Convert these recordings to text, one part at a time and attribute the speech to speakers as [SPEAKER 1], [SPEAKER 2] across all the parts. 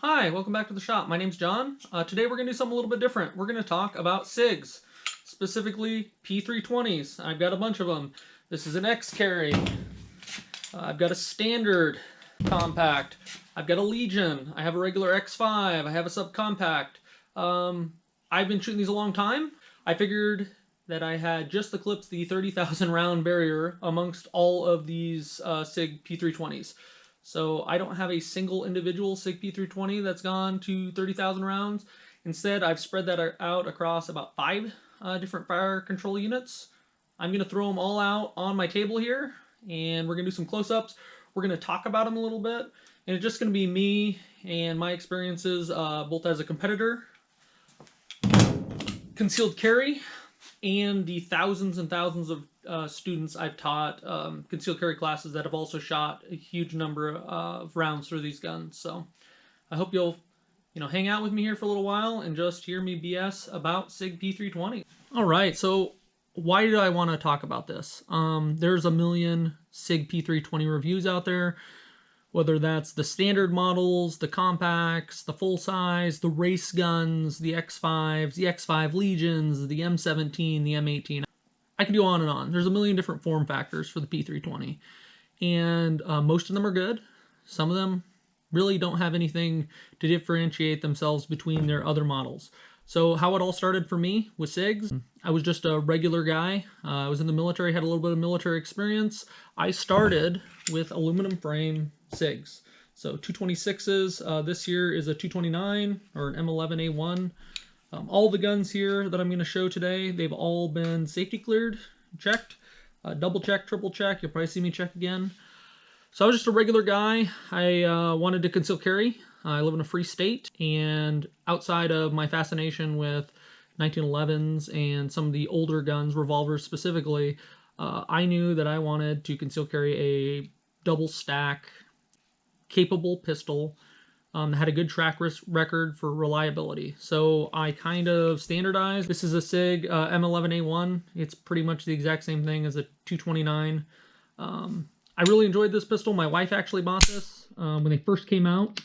[SPEAKER 1] Hi, welcome back to the shop. My name's John. Today we're going to do something a little bit different. We're going to talk about SIGs, specifically P320s. I've got a bunch of them. This is an X carry. I've got a standard compact. I've got a Legion. I have a regular X5. I have a subcompact. I've been shooting these a long time. I figured that I had just eclipsed the 30,000 round barrier amongst all of these Sig P320s. So I don't have a single individual Sig P320 that's gone to 30,000 rounds. Instead, I've spread that out across about 5 different fire control units. I'm going to throw them all out on my table here, and we're going to do some close-ups. We're going to talk about them a little bit, and it's just going to be me and my experiences both as a competitor, concealed carry, and the thousands and thousands of students I've taught concealed carry classes that have also shot a huge number of rounds through these guns. So I hope you'll hang out with me here for a little while and just hear me BS about Sig P320. All right, so why did I want to talk about this? There's a million Sig P320 reviews out there, whether that's the standard models, the compacts, the full size, the race guns, the X5s, the X5 Legions, the M17, the M18. I can go on and on. There's a million different form factors for the P320, and most of them are good. Some of them really don't have anything to differentiate themselves between their other models. So how it all started for me with SIGs, I was just a regular guy. I was in the military, had a little bit of military experience. I started with aluminum frame SIGs. So 226s, this year is a 229 or an M11A1. All the guns here that I'm going to show today, they've all been safety cleared, checked, double check, triple check. You'll probably see me check again. So I was just a regular guy. I wanted to conceal carry. I live in a free state, and outside of my fascination with 1911s and some of the older guns, revolvers specifically, I knew that I wanted to conceal carry a double stack capable pistol that had a good track record for reliability. So I kind of standardized. This is a Sig M11A1. It's pretty much the exact same thing as a 229. I really enjoyed this pistol. My wife actually bought this when they first came out.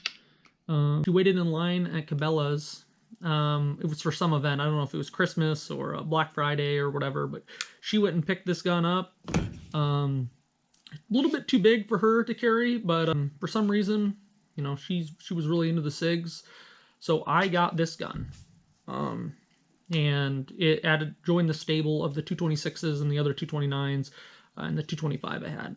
[SPEAKER 1] She waited in line at Cabela's. It was for some event. I don't know if it was Christmas or Black Friday or whatever, but she went and picked this gun up. A little bit too big for her to carry, but for some reason, she was really into the SIGs. So I got this gun. And it joined the stable of the 226s and the other 229s and the 225 I had.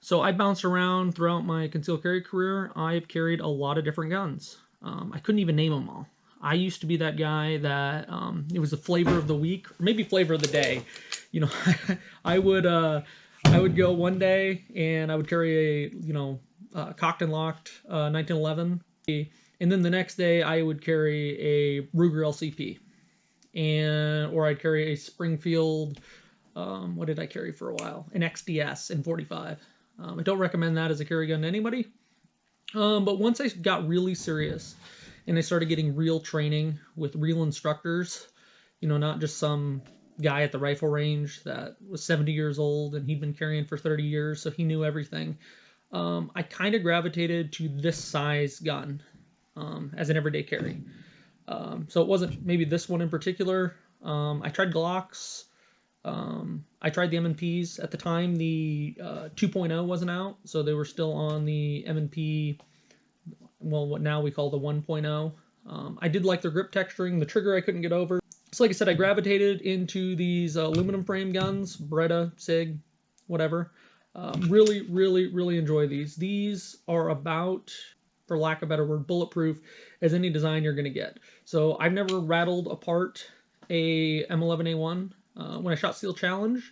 [SPEAKER 1] So I bounced around throughout my concealed carry career. I've carried a lot of different guns. I couldn't even name them all. I used to be that guy that it was the flavor of the week, or maybe flavor of the day. I would go one day and I would carry a cocked and locked 1911, and then the next day I would carry a Ruger LCP, or I'd carry a Springfield. What did I carry for a while? An XDS in 45. I don't recommend that as a carry gun to anybody. But once I got really serious and I started getting real training with real instructors, not just some guy at the rifle range that was 70 years old and he'd been carrying for 30 years, so he knew everything. I kind of gravitated to this size gun as an everyday carry. So it wasn't maybe this one in particular. I tried Glocks. I tried the M&Ps. At the time, the 2.0 wasn't out, so they were still on the M&P, well, what now we call the 1.0. I did like their grip texturing. The trigger I couldn't get over. So like I said, I gravitated into these aluminum frame guns, Beretta, Sig, whatever. Really, really, really enjoy these. These are about, for lack of a better word, bulletproof as any design you're going to get. So I've never rattled apart a M11A1. When I shot Steel Challenge,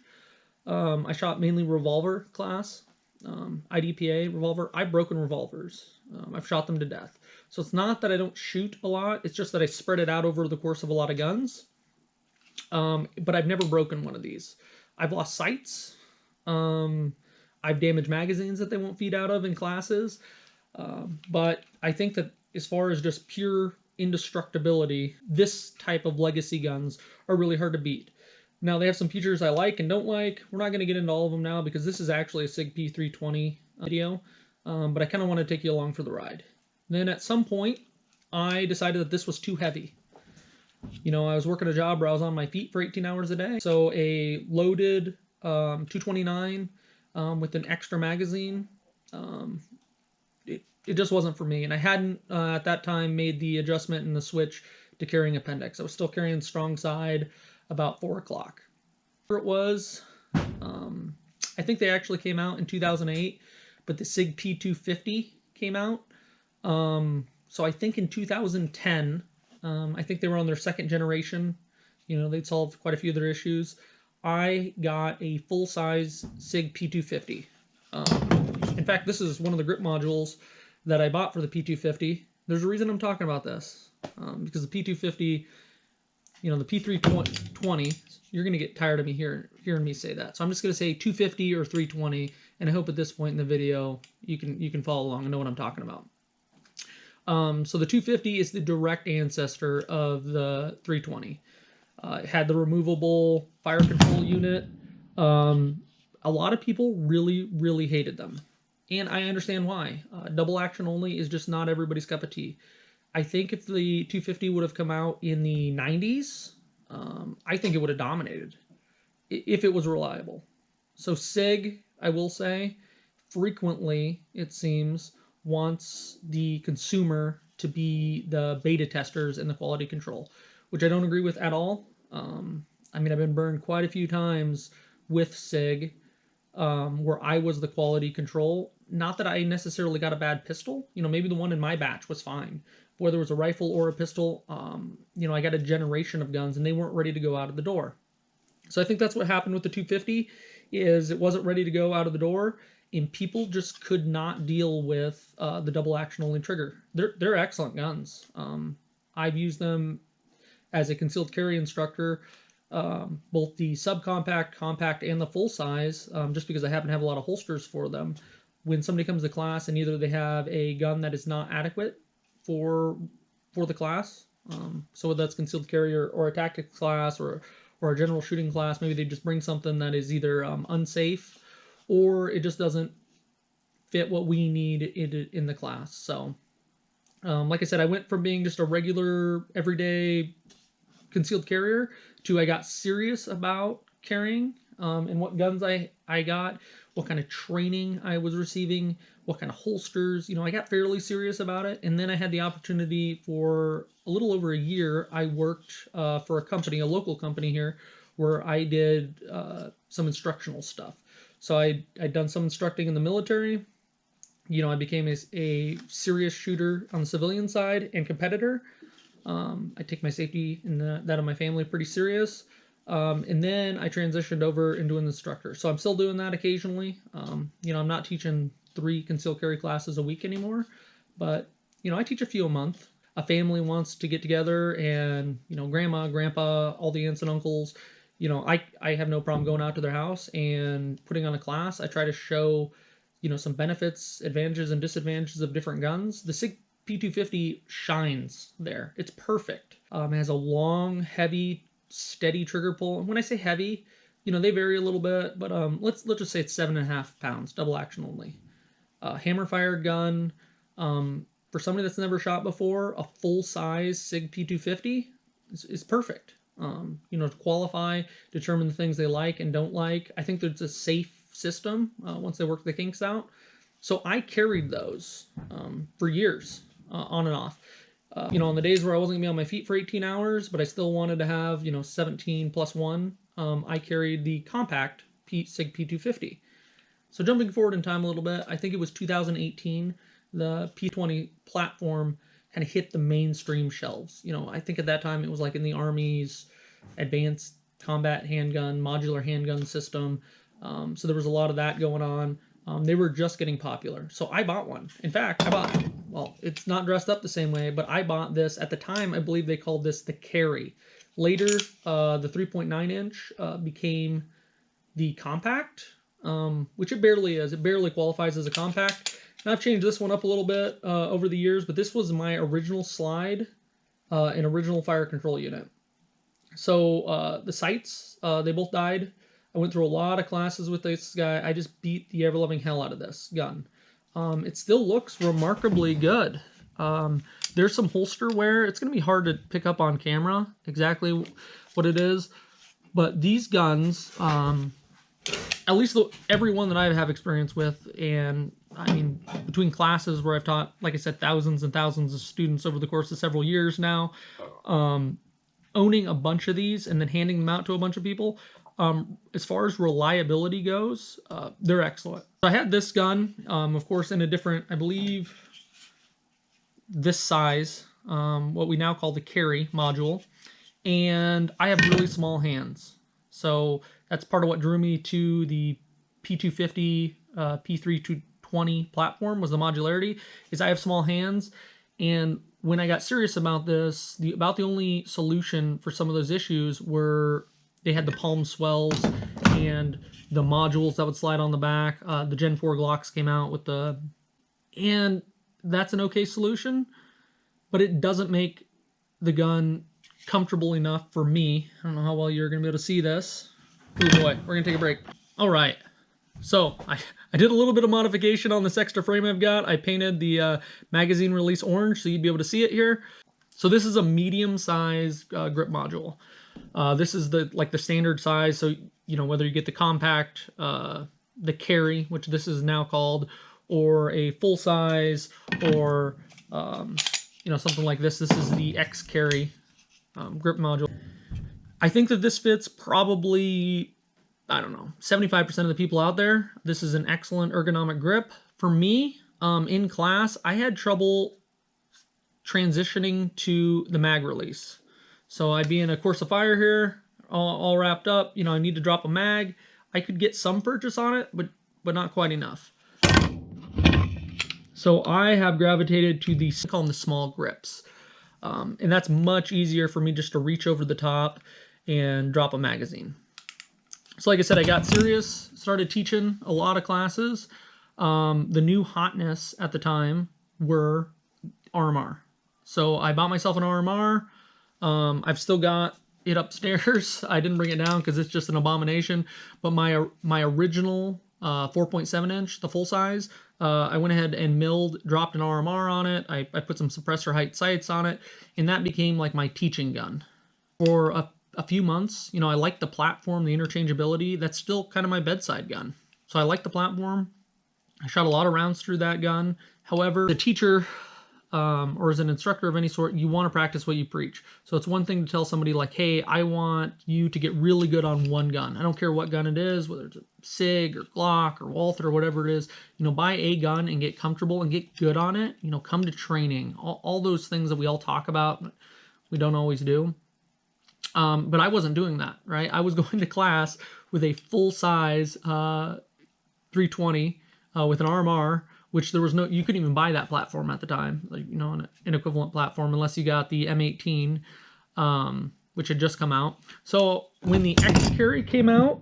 [SPEAKER 1] I shot mainly revolver class, IDPA revolver. I've broken revolvers. I've shot them to death. So it's not that I don't shoot a lot. It's just that I spread it out over the course of a lot of guns. But I've never broken one of these. I've lost sights. I've damaged magazines that they won't feed out of in classes. But I think that as far as just pure indestructibility, this type of legacy guns are really hard to beat. Now, they have some features I like and don't like. We're not going to get into all of them now because this is actually a Sig P320 video, but I kind of want to take you along for the ride. Then at some point, I decided that this was too heavy. You know, I was working a job where I was on my feet for 18 hours a day. So a loaded 229 with an extra magazine, it just wasn't for me. And I hadn't at that time made the adjustment and the switch to carrying appendix. I was still carrying strong side about 4 o'clock. It was, I think they actually came out in 2008, but the Sig P320 came out. So I think in 2010, I think they were on their second generation. You know, they'd solved quite a few of their issues. I got a full-size Sig P320. In fact, this is one of the grip modules that I bought for the P320. There's a reason I'm talking about this. Because the P320, you know, the P320, you're going to get tired of me hearing me say that. So I'm just going to say 250 or 320, and I hope at this point in the video you can follow along and know what I'm talking about. So the 250 is the direct ancestor of the 320. It had the removable fire control unit. A lot of people really, really hated them. And I understand why. Double action only is just not everybody's cup of tea. I think if the 250 would have come out in the 90s, I think it would have dominated if it was reliable. So Sig, I will say, frequently, it seems, wants the consumer to be the beta testers and the quality control, which I don't agree with at all. I mean, I've been burned quite a few times with Sig, where I was the quality control. Not that I necessarily got a bad pistol. You know, maybe the one in my batch was fine. Whether it was a rifle or a pistol, you know, I got a generation of guns and they weren't ready to go out of the door. So I think that's what happened with the 250, is it wasn't ready to go out of the door, and people just could not deal with the double action only trigger. They're excellent guns. I've used them as a concealed carry instructor, both the subcompact, compact, and the full size, just because I happen to have a lot of holsters for them. When somebody comes to class and either they have a gun that is not adequate for the class, so whether that's concealed carry or a tactics class or a general shooting class, maybe they just bring something that is either unsafe or it just doesn't fit what we need in the class. So, like I said, I went from being just a regular, everyday concealed carrier to I got serious about carrying, and what guns I got, what kind of training I was receiving, what kind of holsters. You know, I got fairly serious about it. And then I had the opportunity for a little over a year. I worked for a company, a local company here, where I did some instructional stuff. So I'd done some instructing in the military. You know, I became a serious shooter on the civilian side and competitor. I take my safety and that of my family pretty serious. And then I transitioned over into an instructor. So I'm still doing that occasionally. You know, I'm not teaching 3 concealed carry classes a week anymore, but, you know, I teach a few a month. A family wants to get together and, you know, grandma, grandpa, all the aunts and uncles, you know, I have no problem going out to their house and putting on a class. I try to show, you know, some benefits, advantages, and disadvantages of different guns. The Sig P320 shines there. It's perfect. It has a long, heavy, steady trigger pull. And when I say heavy, you know, they vary a little bit, but let's just say it's 7.5 pounds, double action only. Hammer fired gun. For somebody that's never shot before, a full size Sig P320 is perfect. You know, to qualify, determine the things they like and don't like. I think there's a safe system once they work the kinks out. So I carried those for years, on and off. You know, on the days where I wasn't going to be on my feet for 18 hours, but I still wanted to have, you know, 17 plus 1, I carried the compact Sig P320. So jumping forward in time a little bit, I think it was 2018, the P320 platform kind of hit the mainstream shelves. You know, I think at that time it was like in the Army's advanced combat handgun, modular handgun system. So there was a lot of that going on. They were just getting popular. So I bought one. In fact, well, it's not dressed up the same way, but I bought this. At the time, I believe they called this the Carry. Later, the 3.9 inch became the compact, which it barely is. It barely qualifies as a compact. And I've changed this one up a little bit over the years, but this was my original slide and original fire control unit. So the sights, they both died. I went through a lot of classes with this guy. I just beat the ever-loving hell out of this gun. It still looks remarkably good. There's some holster wear. It's going to be hard to pick up on camera exactly what it is, but these guns, at least every one that I have experience with, and I mean, between classes where I've taught, like I said, thousands and thousands of students over the course of several years now, owning a bunch of these and then handing them out to a bunch of people, as far as reliability goes, they're excellent. So I had this gun, of course, in a different, I believe, this size, what we now call the carry module, and I have really small hands. So that's part of what drew me to the P250, P320 platform, was the modularity, is I have small hands. And when I got serious about this, about the only solution for some of those issues were they had the palm swells and the modules that would slide on the back. The Gen 4 Glocks came out with the, and that's an okay solution, but it doesn't make the gun comfortable enough for me. I don't know how well you're going to be able to see this. Oh boy, we're going to take a break. All right. So I did a little bit of modification on this extra frame I've got. I painted the magazine release orange so you'd be able to see it here. So this is a medium-sized grip module. This is the standard size. So you know, whether you get the compact, the carry, which this is now called, or a full size, or you know, something like this. This is the X carry grip module. I think that this fits probably, I don't know, 75% of the people out there. This is an excellent ergonomic grip. For me, in class, I had trouble transitioning to the mag release. So I'd be in a course of fire here, all wrapped up. You know, I need to drop a mag. I could get some purchase on it, but not quite enough. So I have gravitated to the, I call them the small grips. And that's much easier for me just to reach over the top and drop a magazine. So like I said, I got serious, started teaching a lot of classes. The new hotness at the time were RMR. So I bought myself an RMR. I've still got it upstairs. I didn't bring it down because it's just an abomination. But my original 4.7 inch, the full size, I went ahead and dropped an RMR on it. I put some suppressor height sights on it, and that became like my teaching gun. For a few months, you know, I liked the platform, the interchangeability. That's still kind of my bedside gun. So I like the platform. I shot a lot of rounds through that gun. However, the teacher, or as an instructor of any sort, you want to practice what you preach. So it's one thing to tell somebody like, hey, I want you to get really good on one gun. I don't care what gun it is, whether it's a Sig or Glock or Walther or whatever it is. You know, buy a gun and get comfortable and get good on it. You know, come to training. All those things that we all talk about, but we don't always do. But I wasn't doing that, right? I was going to class with a full-size 320 with an RMR, which there was no, you couldn't even buy that platform at the time, like, you know, an equivalent platform, unless you got the M18, which had just come out. So when the X carry came out,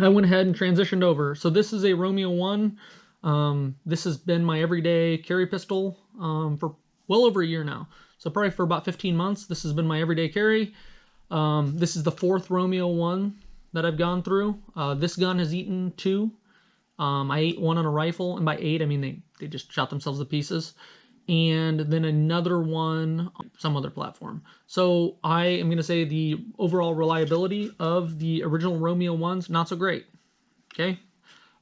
[SPEAKER 1] I went ahead and transitioned over. So this is a Romeo 1. This has been my everyday carry pistol for well over a year now. So probably for about 15 months, this has been my everyday carry. This is the 4th Romeo 1 that I've gone through. This gun has eaten 2. I ate 1 on a rifle, and by 8, I mean they just shot themselves to pieces. And then another one on some other platform. So I am going to say the overall reliability of the original Romeo 1s, not so great. Okay?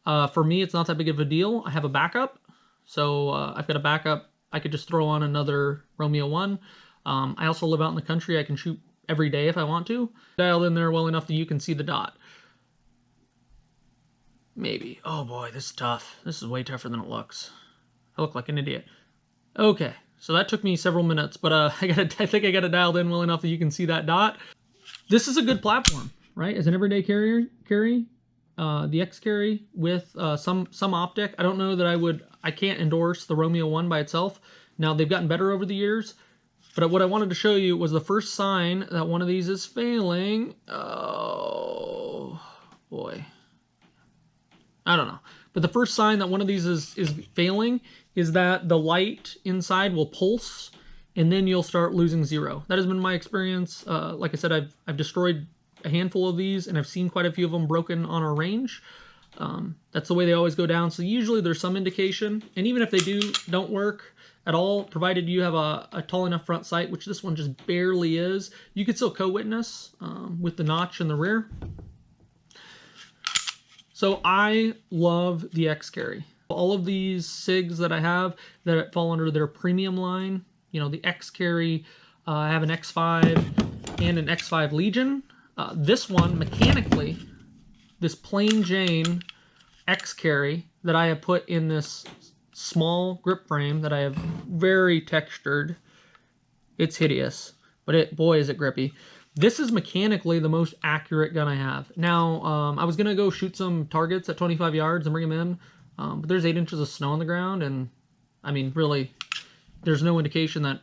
[SPEAKER 1] For me, it's not that big of a deal. I have a backup. So I've got a backup. I could just throw on another Romeo 1. I also live out in the country. I can shoot every day if I want to. Dialed in there well enough that you can see the dot. Maybe. Oh boy, this is tough. This is way tougher than it looks. I look like an idiot. Okay, so that took me several minutes, but I think I got it dialed in well enough that you can see that dot. This is a good platform, right? As an everyday carry, the X carry with some optic. I don't know that I can't endorse the Romeo 1 by itself. Now, they've gotten better over the years, but what I wanted to show you was the first sign that one of these is failing. Oh boy. I don't know. But the first sign that one of these is failing is that the light inside will pulse, and then you'll start losing 0. That has been my experience. Like I said, I've destroyed a handful of these, and I've seen quite a few of them broken on our range. That's the way they always go down. So usually there's some indication, and even if they don't work at all, provided you have a tall enough front sight, which this one just barely is, you could still co-witness with the notch in the rear. So I love the X carry. All of these SIGs that I have that fall under their premium line, you know, the X carry, I have an X5 and an X5 Legion. This one, mechanically, this plain Jane X carry that I have put in this small grip frame that I have very textured. It's hideous, but boy is it grippy. This is mechanically the most accurate gun I have. Now, I was gonna go shoot some targets at 25 yards and bring them in, but there's 8 inches of snow on the ground, and I mean, really, there's no indication that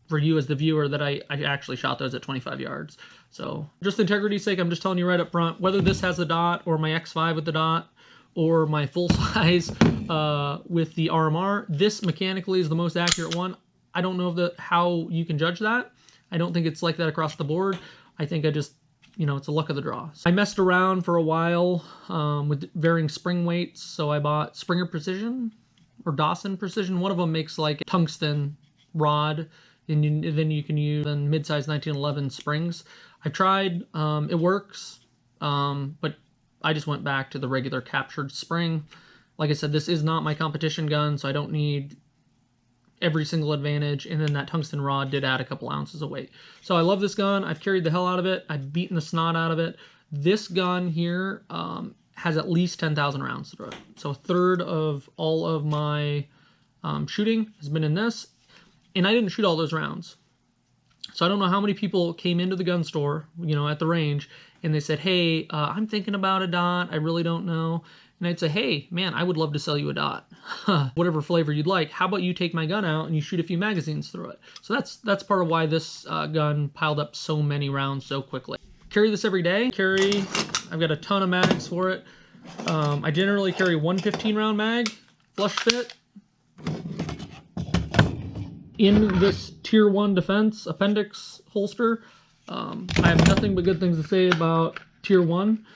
[SPEAKER 1] for you as the viewer that I actually shot those at 25 yards. So just integrity's sake, I'm just telling you right up front, whether this has a dot or my X5 with the dot or my full size with the RMR, this mechanically is the most accurate one. I don't know how you can judge that. I don't think it's like that across the board. I think I just, you know, it's a luck of the draw. So I messed around for a while with varying spring weights. So I bought Springer Precision or Dawson Precision. One of them makes like a tungsten rod, and then you can use mid-size 1911 springs. I tried, it works, but I just went back to the regular captured spring. Like I said, this is not my competition gun, so I don't need every single advantage, and then that tungsten rod did add a couple ounces of weight. So I love this gun. I've carried the hell out of it. I've beaten the snot out of it. This gun here has at least 10,000 rounds through it. So a third of all of my shooting has been in this, and I didn't shoot all those rounds. So I don't know how many people came into the gun store, you know, at the range, and they said, hey, I'm thinking about a dot. I really don't know. And I'd say, hey, man, I would love to sell you a dot. Whatever flavor you'd like. How about you take my gun out and you shoot a few magazines through it? So that's part of why this gun piled up so many rounds so quickly. Carry this every day. I've got a ton of mags for it. I generally carry one 15-round mag, flush fit. In this Tier 1 Defense appendix holster. I have nothing but good things to say about Tier 1.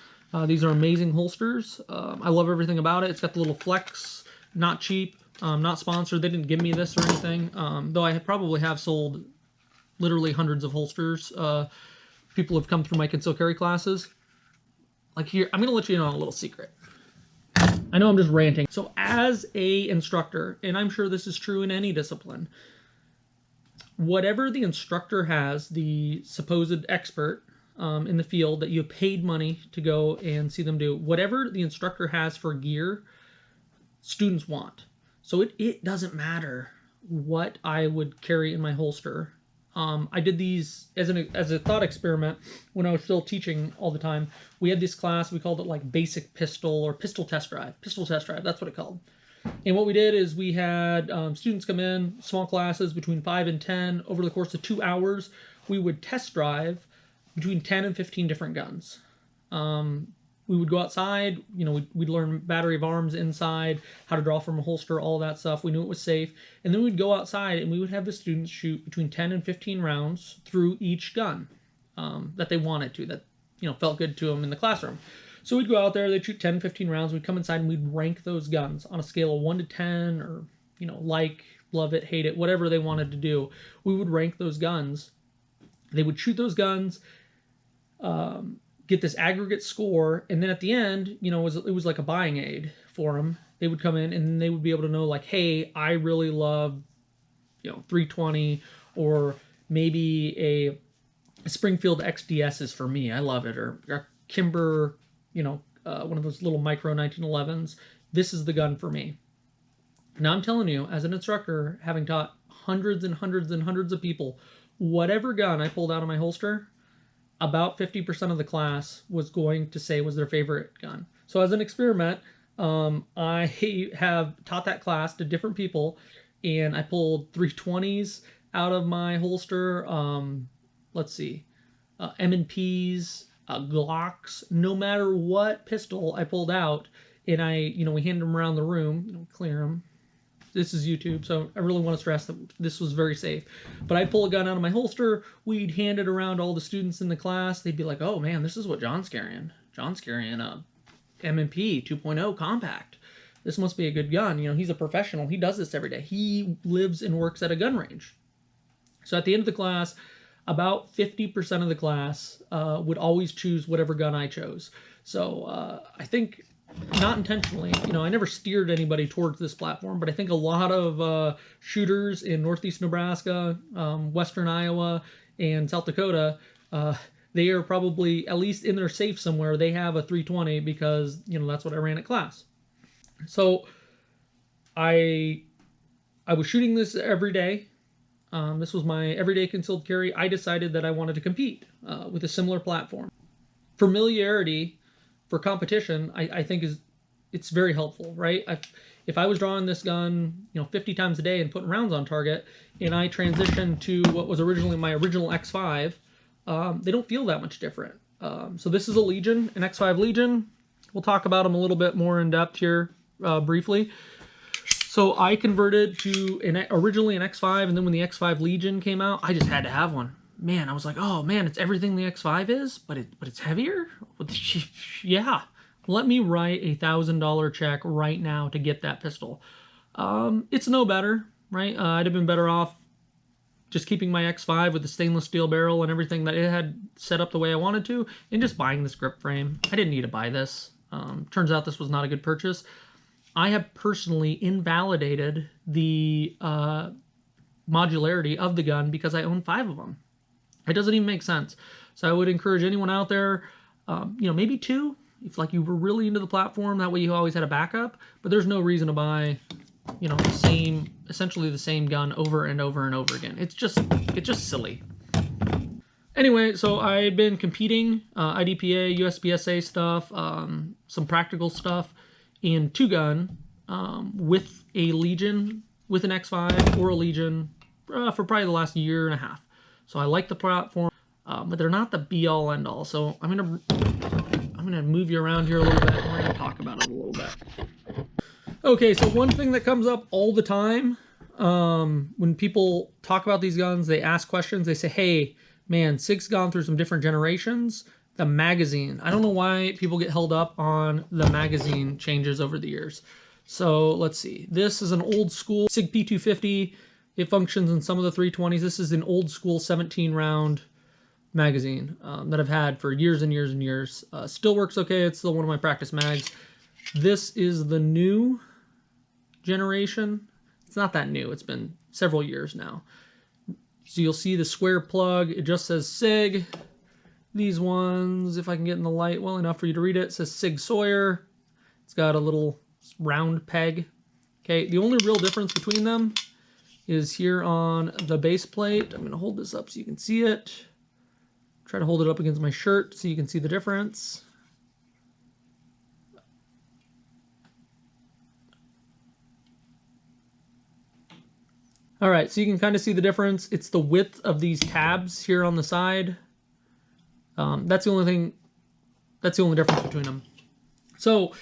[SPEAKER 1] These are amazing holsters. I love everything about it. It's got the little flex, not cheap, not sponsored. They didn't give me this or anything, though I probably have sold literally hundreds of holsters. People have come through my concealed carry classes. Like here, I'm going to let you in on a little secret. I know I'm just ranting. So as a instructor, and I'm sure this is true in any discipline, whatever the instructor has, the supposed expert in the field that you paid money to go and see them do, whatever the instructor has for gear, students want. So it doesn't matter what I would carry in my holster. I did these as a thought experiment when I was still teaching all the time. We had this class, we called it like basic pistol or pistol test drive. Pistol test drive, that's what it called. And what we did is we had students come in, small classes between 5 and 10. Over the course of 2 hours, we would test drive between 10 and 15 different guns. We would go outside, you know, we'd learn battery of arms inside, how to draw from a holster, all that stuff. We knew it was safe. And then we'd go outside and we would have the students shoot between 10 and 15 rounds through each gun that they wanted to, that, you know, felt good to them in the classroom. So we'd go out there, they'd shoot 10, 15 rounds, we'd come inside and we'd rank those guns on a scale of 1 to 10, or, you know, like, love it, hate it, whatever they wanted to do. We would rank those guns. They would shoot those guns, get this aggregate score, and then at the end, you know, it was like a buying aid for them. They would come in and they would be able to know, like, hey, I really love, you know, 320, or maybe a Springfield XDS is for me. I love it, or Kimber, you know, one of those little micro 1911s. This is the gun for me. Now I'm telling you, as an instructor, having taught hundreds and hundreds and hundreds of people, whatever gun I pulled out of my holster, about 50% of the class was going to say was their favorite gun. So as an experiment, I have taught that class to different people, and I pulled 320s out of my holster. Let's see, M&Ps, Glocks, no matter what pistol I pulled out, and we handed them around the room, clear them. This is YouTube, so I really want to stress that this was very safe. But I'd pull a gun out of my holster, we'd hand it around all the students in the class. They'd be like, oh man, this is what John's carrying. John's carrying a M&P 2.0 compact. This must be a good gun. You know, he's a professional. He does this every day. He lives and works at a gun range. So at the end of the class, about 50% of the class would always choose whatever gun I chose. So I think, not intentionally, you know, I never steered anybody towards this platform, but I think a lot of shooters in Northeast Nebraska, Western Iowa, and South Dakota, they are probably, at least in their safe somewhere, they have a 320 because, you know, that's what I ran at class. So I was shooting this every day. This was my everyday concealed carry. I decided that I wanted to compete with a similar platform. Familiarity for competition, I think it's very helpful, right? If I was drawing this gun, you know, 50 times a day and putting rounds on target, and I transitioned to what was originally my original X5, they don't feel that much different. So this is a Legion, an X5 Legion. We'll talk about them a little bit more in depth here briefly. So I converted to originally an X5, and then when the X5 Legion came out, I just had to have one. Man, I was like, oh man, it's everything the X5 is, but it's heavier? Yeah. Let me write a $1,000 check right now to get that pistol. It's no better, right? I'd have been better off just keeping my X5 with the stainless steel barrel and everything that it had set up the way I wanted to, and just buying this grip frame. I didn't need to buy this. Turns out this was not a good purchase. I have personally invalidated the modularity of the gun because I own 5 of them. It doesn't even make sense. So I would encourage anyone out there, you know, maybe 2, if like you were really into the platform, that way you always had a backup, but there's no reason to buy, you know, essentially the same gun over and over and over again. It's just silly. Anyway, so I've been competing, IDPA, USPSA stuff, some practical stuff in 2-gun with a Legion, with an X5 or a Legion for probably the last year and a half. So I like the platform, but they're not the be-all end-all. So I'm gonna move you around here a little bit, and we're gonna talk about it a little bit. Okay, so one thing that comes up all the time when people talk about these guns, they ask questions. They say, hey, man, Sig's gone through some different generations. The magazine. I don't know why people get held up on the magazine changes over the years. So let's see. This is an old school Sig P320. It functions in some of the 320s. This is an old school 17-round magazine that I've had for years and years and years. Still works okay. It's still one of my practice mags. This is the new generation. It's not that new. It's been several years now. So you'll see the square plug. It just says Sig. These ones, if I can get in the light well enough for you to read it says Sig Sauer. It's got a little round peg. Okay, the only real difference between them is here on the base plate. I'm going to hold this up so you can see it. Try to hold it up against my shirt so you can see the difference. All right, so you can kind of see the difference. It's the width of these tabs here on the side. That's the only difference between them. So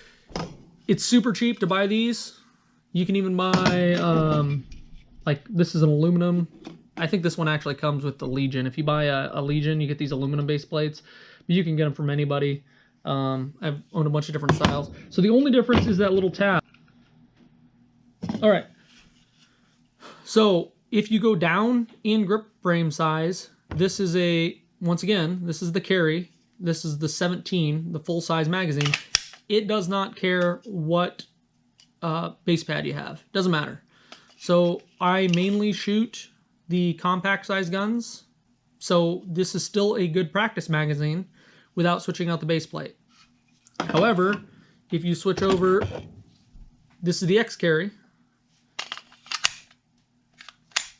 [SPEAKER 1] it's super cheap to buy these. You can even buy, like this is an aluminum. I think this one actually comes with the Legion. If you buy a Legion, you get these aluminum base plates. But you can get them from anybody. I've owned a bunch of different styles. So the only difference is that little tab. All right. So if you go down in grip frame size, this is once again, this is the carry. This is the 17, the full-size magazine. It does not care what base pad you have. Doesn't matter. So I mainly shoot the compact size guns. So this is still a good practice magazine without switching out the base plate. However, if you switch over, this is the X carry,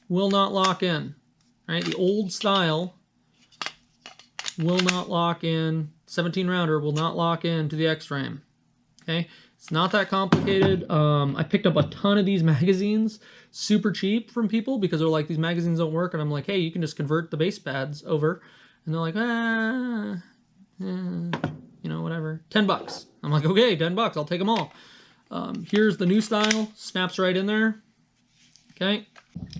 [SPEAKER 1] will not lock in. Right? The old style will not lock in. 17 rounder will not lock in to the X frame. Okay, it's not that complicated. I picked up a ton of these magazines super cheap from people because they're like, these magazines don't work, and I'm like, hey, you can just convert the base pads over, and they're like, you know, whatever, $10. I'm like, okay, $10, I'll take them all. Here's the new style, snaps right in there. Okay,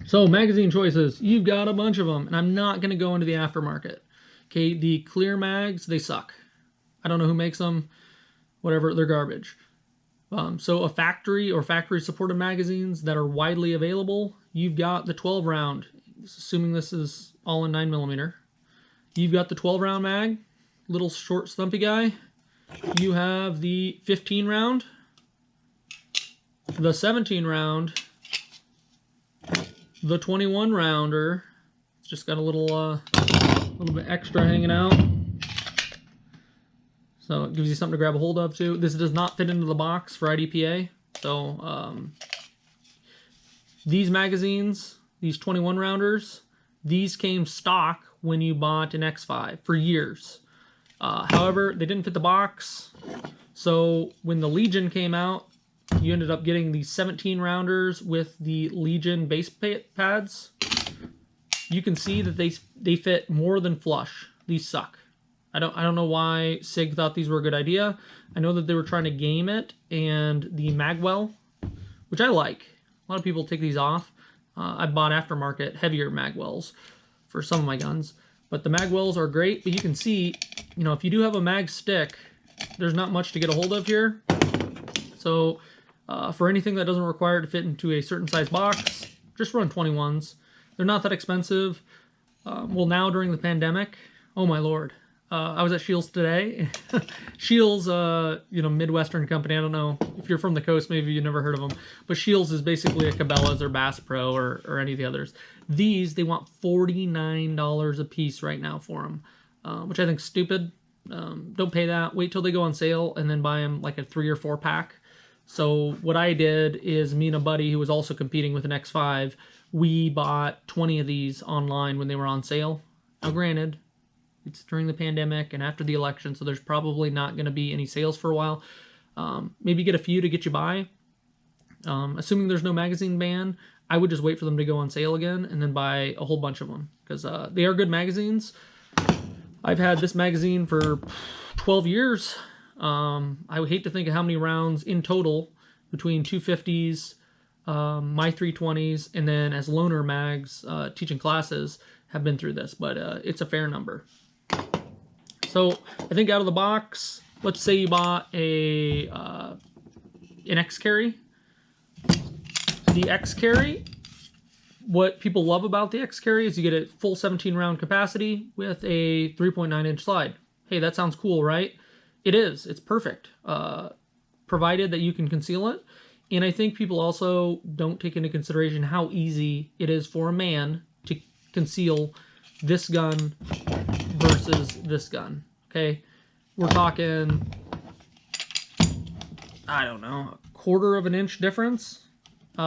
[SPEAKER 1] so magazine choices, you've got a bunch of them, and I'm not going to go into the aftermarket. Okay, the clear mags, they suck. I don't know who makes them. whatever, they're garbage. So a factory or factory supported magazines that are widely available, you've got the 12 round, assuming this is all in 9mm. You've got the 12 round mag, little short stumpy guy. You have the 15 round, the 17 round, the 21 rounder. It's just got a little bit extra hanging out. So it gives you something to grab a hold of too. This does not fit into the box for IDPA. So these magazines, these 21 rounders, these came stock when you bought an X5 for years. However, they didn't fit the box. So when the Legion came out, you ended up getting the 17 rounders with the Legion base pads. You can see that they fit more than flush. These suck. I don't know why Sig thought these were a good idea. I know that they were trying to game it, and the magwell, which I like. A lot of people take these off. I bought aftermarket heavier magwells for some of my guns, but the magwells are great. But you can see, you know, if you do have a mag stick, there's not much to get a hold of here. So for anything that doesn't require it to fit into a certain size box, just run 21s. They're not that expensive. Well, now during the pandemic, oh my lord. I was at Shields today. Shields, you know, Midwestern company. I don't know if you're from the coast, maybe you've never heard of them. But Shields is basically a Cabela's or Bass Pro or any of the others. These, they want $49 a piece right now for them, which I think is stupid. Don't pay that. Wait till they go on sale and then buy them like a 3 or 4 pack. So what I did is me and a buddy who was also competing with an X5, we bought 20 of these online when they were on sale. Now granted, it's during the pandemic and after the election, so there's probably not going to be any sales for a while. Maybe get a few to get you by. Assuming there's no magazine ban, I would just wait for them to go on sale again and then buy a whole bunch of them, because they are good magazines. I've had this magazine for 12 years. I would hate to think of how many rounds in total between 250s, my 320s, and then as loaner mags teaching classes have been through this, but it's a fair number. So I think out of the box, let's say you bought an X carry. The X carry, what people love about the X carry is you get a full 17 round capacity with a 3.9 inch slide. Hey, that sounds cool, right? It is. It's perfect, provided that you can conceal it. And I think people also don't take into consideration how easy it is for a man to conceal this gun versus this gun. Okay, we're talking, I don't know, a 1/4 of an inch difference.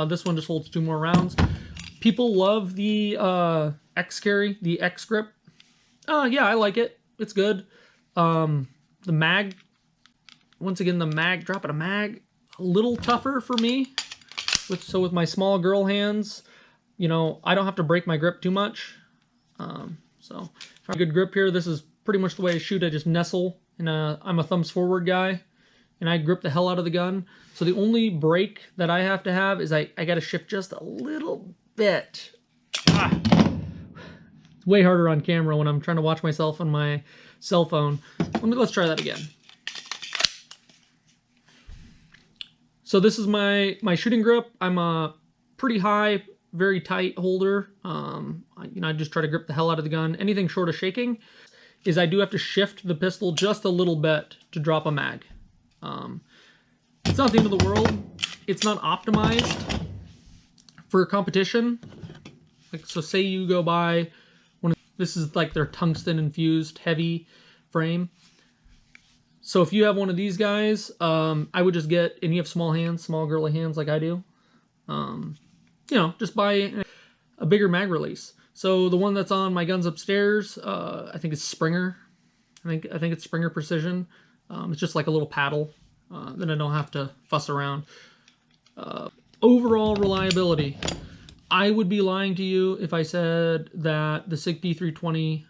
[SPEAKER 1] This one just holds 2 more rounds. People love the X carry, the X grip. Yeah, I like it. It's good. The mag, once again, the mag, dropping a mag, a little tougher for me. So with my small girl hands, you know, I don't have to break my grip too much. So for a good grip here, this is pretty much the way I shoot. I just nestle, and I'm a thumbs forward guy, and I grip the hell out of the gun. So the only break that I have to have is I got to shift just a little bit. It's way harder on camera when I'm trying to watch myself on my cell phone. Let's try that again. So this is my shooting grip. I'm a pretty high, very tight holder. You know, I just try to grip the hell out of the gun. Anything short of shaking is I do have to shift the pistol just a little bit to drop a mag. It's not the end of the world. It's not optimized for competition. Like, so say you go buy one of, this is like their tungsten infused heavy frame. So if you have one of these guys, I would just get, and you have small hands, small girly hands like I do, you know, just buy a bigger mag release. So the one that's on my guns upstairs, I think it's Springer. I think it's Springer Precision. It's just like a little paddle. Then I don't have to fuss around. Overall reliability. I would be lying to you if I said that the Sig P320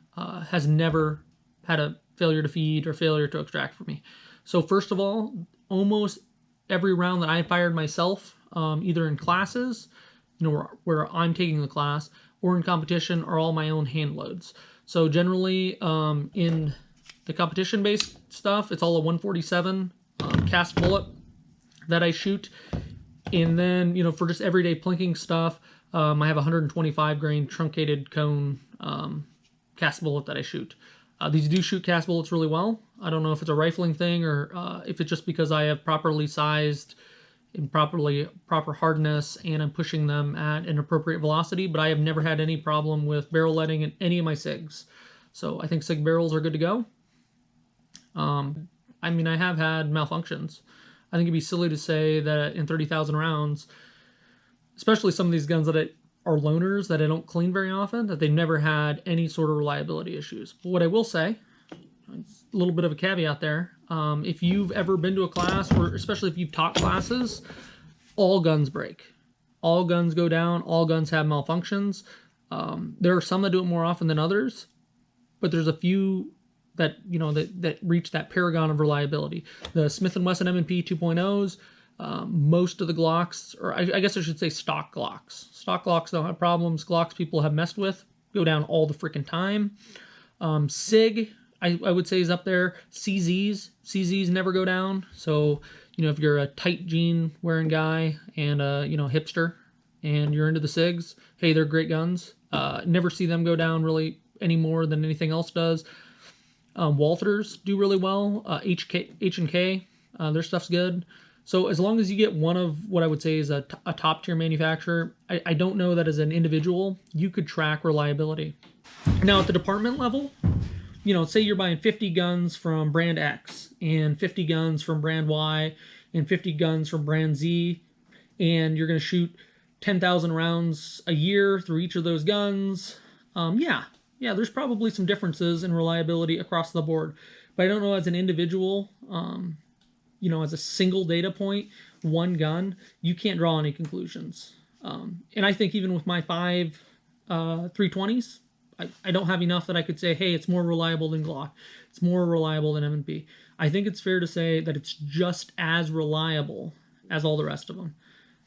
[SPEAKER 1] has never had a failure to feed or failure to extract for me. So first of all, almost every round that I fired myself, either in classes, you know, where I'm taking the class, or in competition, are all my own hand loads. So generally, in the competition-based stuff, it's all a 147 cast bullet that I shoot. And then, you know, for just everyday plinking stuff, I have a 125 grain truncated cone cast bullet that I shoot. These do shoot cast bullets really well. I don't know if it's a rifling thing or if it's just because I have properly sized and proper hardness and I'm pushing them at an appropriate velocity, but I have never had any problem with barrel letting in any of my SIGs. So I think SIG barrels are good to go. I mean, I have had malfunctions. I think it'd be silly to say that in 30,000 rounds, especially some of these guns that are loners that I don't clean very often, that they've never had any sort of reliability issues. But what I will say, a little bit of a caveat there, if you've ever been to a class, or especially if you've taught classes, all guns break. All guns go down, all guns have malfunctions. There are some that do it more often than others, but there's a few that, you know, that reach that paragon of reliability. The Smith & Wesson M&P 2.0s, most of the Glocks, or I guess I should say stock Glocks. Stock Glocks don't have problems. Glocks people have messed with go down all the freaking time. SIG, I would say, is up there. CZs never go down. So, you know, if you're a tight jean wearing guy and you know, hipster and you're into the SIGs, hey, they're great guns. Never see them go down really any more than anything else does. Walthers do really well. H&K, their stuff's good. So as long as you get one of what I would say is a top tier manufacturer, I don't know that as an individual you could track reliability. Now at the department level, you know, say you're buying 50 guns from brand X and 50 guns from brand Y and 50 guns from brand Z, and you're going to shoot 10,000 rounds a year through each of those guns. Yeah, there's probably some differences in reliability across the board, but I don't know as an individual, you know, as a single data point, one gun, you can't draw any conclusions. And I think even with my 5 320s, I don't have enough that I could say, hey, it's more reliable than Glock. It's more reliable than M&P. I think it's fair to say that it's just as reliable as all the rest of them.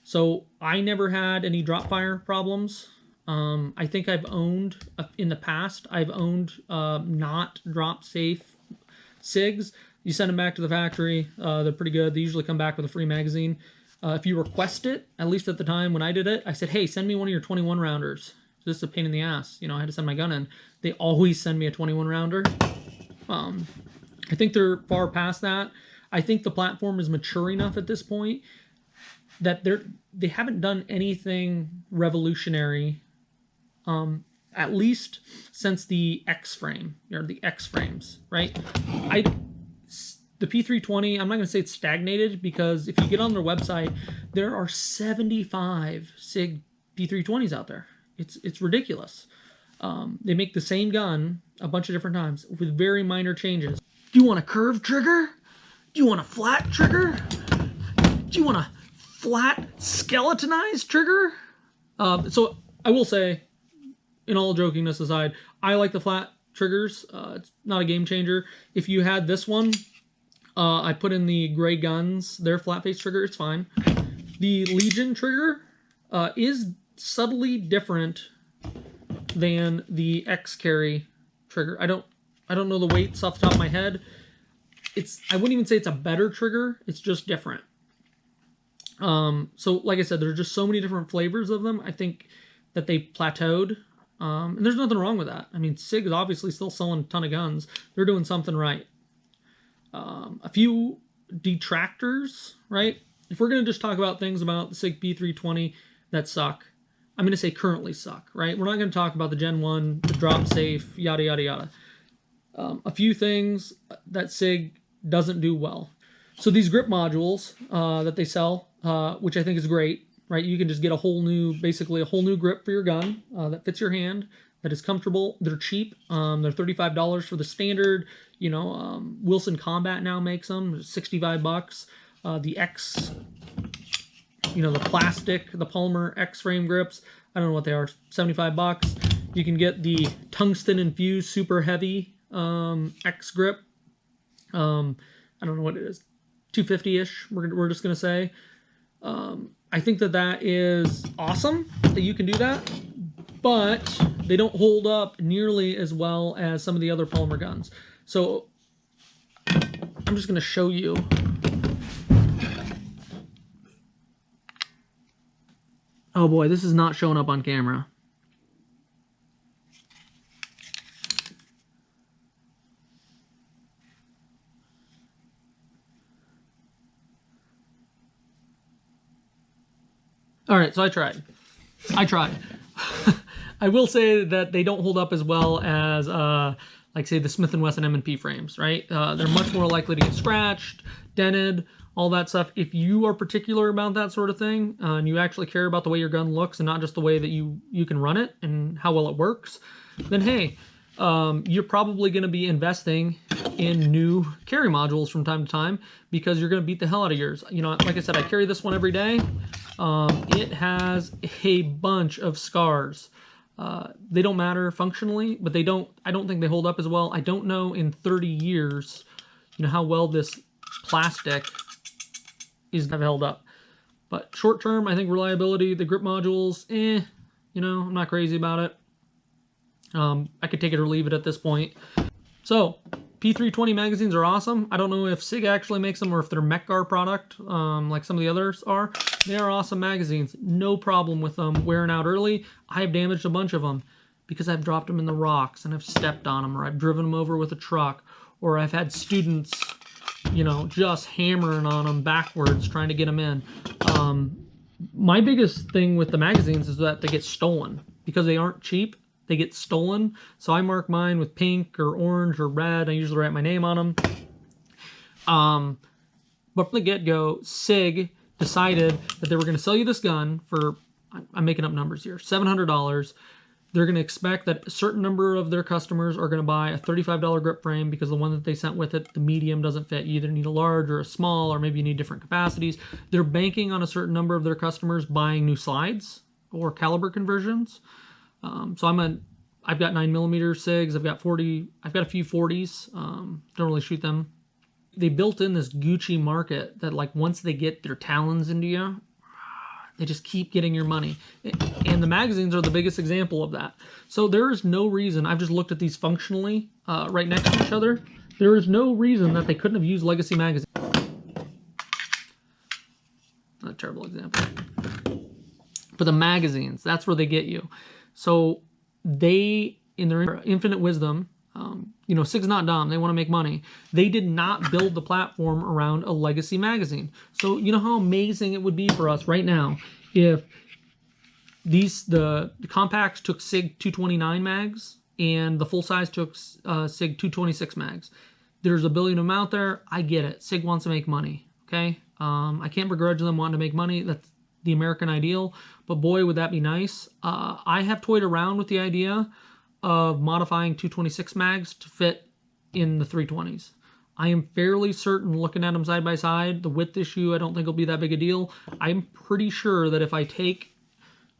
[SPEAKER 1] So I never had any drop fire problems. I think I've owned, in the past, I've owned not drop safe SIGs. You send them back to the factory, they're pretty good. They usually come back with a free magazine. If you request it, at least at the time when I did it, I said, hey, send me one of your 21 rounders. This is a pain in the ass. You know, I had to send my gun in. They always send me a 21 rounder. I think they're far past that. I think the platform is mature enough at this point that they haven't done anything revolutionary, at least since the X frame, or the X frames, right? The P320, I'm not going to say it's stagnated, because if you get on their website, there are 75 SIG P320s out there. It's ridiculous. They make the same gun a bunch of different times with very minor changes. Do you want a curved trigger? Do you want a flat trigger? Do you want a flat skeletonized trigger? So I will say, in all jokingness aside, I like the flat triggers. It's not a game changer. If you had this one, I put in the gray guns, their flat face trigger, it's fine. The Legion trigger is subtly different than the X carry trigger. I don't know the weights off the top of my head. I wouldn't even say it's a better trigger, it's just different. So like I said, there are just so many different flavors of them. I think that they plateaued. And there's nothing wrong with that. I mean, SIG is obviously still selling a ton of guns. They're doing something right. A few detractors, right? If we're going to just talk about things about the Sig P320 that suck, I'm going to say currently suck, right? We're not going to talk about the Gen 1, the drop safe, yada, yada, yada. A few things that SIG doesn't do well. So these grip modules that they sell, which I think is great, right? You can just get basically a whole new grip for your gun that fits your hand, that is comfortable. They're cheap. They're $35 for the standard. You know, Wilson Combat now makes them, $65. The X, you know, the plastic, the polymer X frame grips, I don't know what they are, $75. You can get the tungsten infused super heavy X grip. I don't know what it is, $250-ish, we're just gonna say. I think that is awesome that you can do that, but they don't hold up nearly as well as some of the other polymer guns. So I'm just going to show you Oh boy, this is not showing up on camera. All right, so I tried. I will say that they don't hold up as well as, like, say, the Smith & Wesson M&P frames, right? They're much more likely to get scratched, dented, all that stuff. If you are particular about that sort of thing, and you actually care about the way your gun looks and not just the way that you can run it and how well it works, then hey, you're probably going to be investing in new carry modules from time to time, because you're going to beat the hell out of yours. You know, like I said, I carry this one every day. It has a bunch of scars. They don't matter functionally, but I don't think they hold up as well. I don't know in 30 years, you know, how well this plastic is have held up. But short term, I think reliability, the grip modules, you know, I'm not crazy about it. I could take it or leave it at this point. So, P320 magazines are awesome. I don't know if Sig actually makes them or if they're Mechgar product, like some of the others are. They are awesome magazines. No problem with them wearing out early. I have damaged a bunch of them because I've dropped them in the rocks and I've stepped on them, or I've driven them over with a truck, or I've had students, you know, just hammering on them backwards trying to get them in. My biggest thing with the magazines is that they get stolen because they aren't cheap. They get stolen. So I mark mine with pink or orange or red. I usually write my name on them. But from the get-go, Sig decided that they were going to sell you this gun for, I'm making up numbers here, $700. They're going to expect that a certain number of their customers are going to buy a $35 grip frame because the one that they sent with it, the medium, doesn't fit. You either need a large or a small, or maybe you need different capacities. They're banking on a certain number of their customers buying new slides or caliber conversions. So I've got 9mm SIGs. I've got a few 40s. Don't really shoot them. They built in this Gucci market that, like, once they get their talons into you, they just keep getting your money. And the magazines are the biggest example of that. So there is no reason, I've just looked at these functionally right next to each other. There is no reason that they couldn't have used Legacy magazine. Not a terrible example. But the magazines, that's where they get you. So they, in their infinite wisdom, you know, Sig's not dumb. They want to make money. They did not build the platform around a Legacy magazine. So you know how amazing it would be for us right now if the compacts took Sig 229 mags and the full size took Sig 226 mags. There's a billion of them out there. I get it. Sig wants to make money. Okay, I can't begrudge them wanting to make money. That's the American ideal, but boy, would that be nice. I have toyed around with the idea of modifying 226 mags to fit in the 320s. I am fairly certain, looking at them side by side, the width issue I don't think will be that big a deal. I'm pretty sure that if I take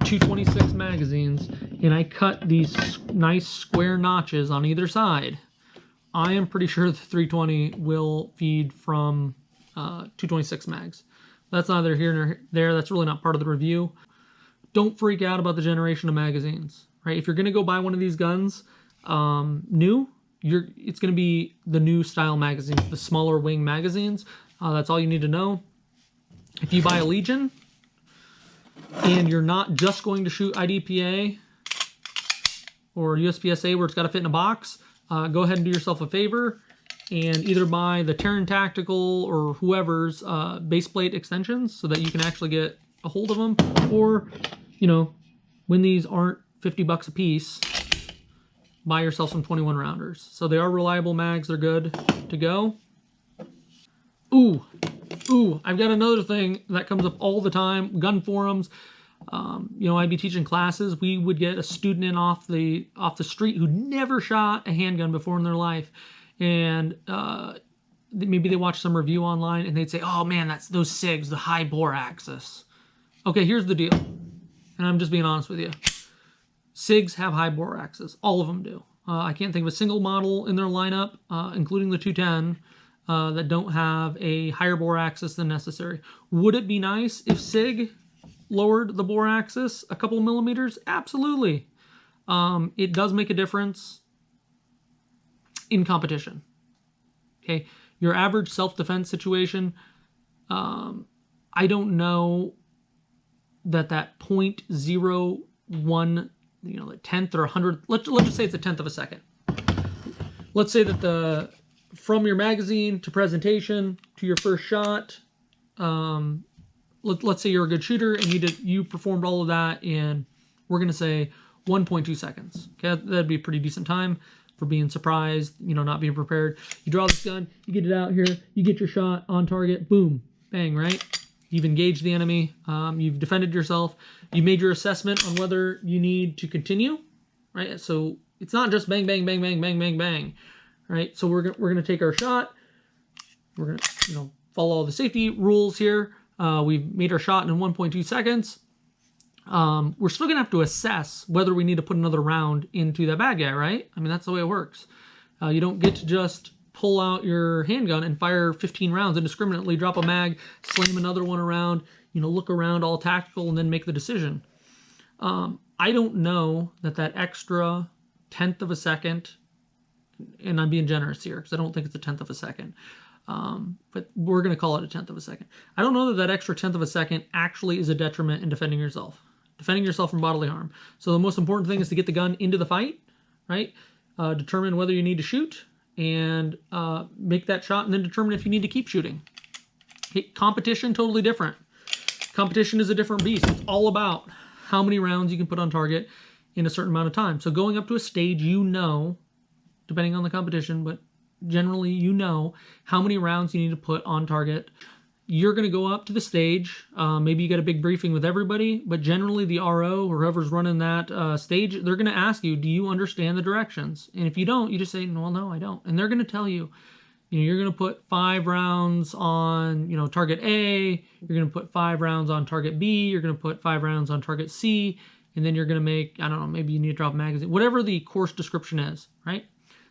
[SPEAKER 1] 226 magazines and I cut these nice square notches on either side, I am pretty sure the 320 will feed from 226 mags. That's neither here nor there. That's really not part of the review. Don't freak out about the generation of magazines, right? If you're going to go buy one of these guns new, it's going to be the new style magazines, the smaller wing magazines. That's all you need to know. If you buy a Legion and you're not just going to shoot IDPA or USPSA where it's got to fit in a box, go ahead and do yourself a favor and either buy the Terran Tactical or whoever's base plate extensions so that you can actually get a hold of them, or, you know, when these aren't $50 a piece, buy yourself some 21 rounders. So they are reliable mags. They're good to go. Ooh, I've got another thing that comes up all the time. Gun forums. You know, I'd be teaching classes. We would get a student in off the street who never shot a handgun before in their life. And maybe they watch some review online and they'd say, oh man, that's those SIGs, the high bore axis. Okay, here's the deal. And I'm just being honest with you. SIGs have high bore axis. All of them do. I can't think of a single model in their lineup, including the 210, that don't have a higher bore axis than necessary. Would it be nice if Sig lowered the bore axis a couple millimeters? Absolutely. It does make a difference in competition. Okay, your average self-defense situation, I don't know that 0.01, you know, a tenth or 100th, let's just say it's a tenth of a second. Let's say that from your magazine to presentation to your first shot, let's say you're a good shooter and you performed all of that in, we're going to say 1.2 seconds. Okay, that'd be a pretty decent time for being surprised, you know, not being prepared. You draw this gun, you get it out here, you get your shot on target, boom, bang, right? You've engaged the enemy, you've defended yourself, you made your assessment on whether you need to continue, right? So it's not just bang, bang, bang, bang, bang, bang, bang, right? So we're gonna take our shot, we're gonna, you know, follow all the safety rules here. We've made our shot in 1.2 seconds. We're still gonna have to assess whether we need to put another round into that bad guy, right? I mean, that's the way it works. You don't get to just pull out your handgun and fire 15 rounds indiscriminately, drop a mag, slam another one around, you know, look around all tactical and then make the decision. I don't know that extra tenth of a second, and I'm being generous here because I don't think it's a tenth of a second, but we're going to call it a tenth of a second. I don't know that extra tenth of a second actually is a detriment in defending yourself from bodily harm. So the most important thing is to get the gun into the fight, right? Determine whether you need to shoot and make that shot, and then determine if you need to keep shooting. Competition, totally different. Competition is a different beast. It's all about how many rounds you can put on target in a certain amount of time. So going up to a stage, you know, depending on the competition, but generally you know how many rounds you need to put on target. You're going to go up to the stage. Maybe you get a big briefing with everybody, but generally the RO or whoever's running that stage, they're going to ask you, do you understand the directions? And if you don't, you just say, well, no, I don't. And they're going to tell you, you know, you're going to put 5 rounds on, you know, target A, you're going to put 5 rounds on target B, you're going to put 5 rounds on target C, and then you're going to make, I don't know, maybe you need to drop a magazine, whatever the course description is, right?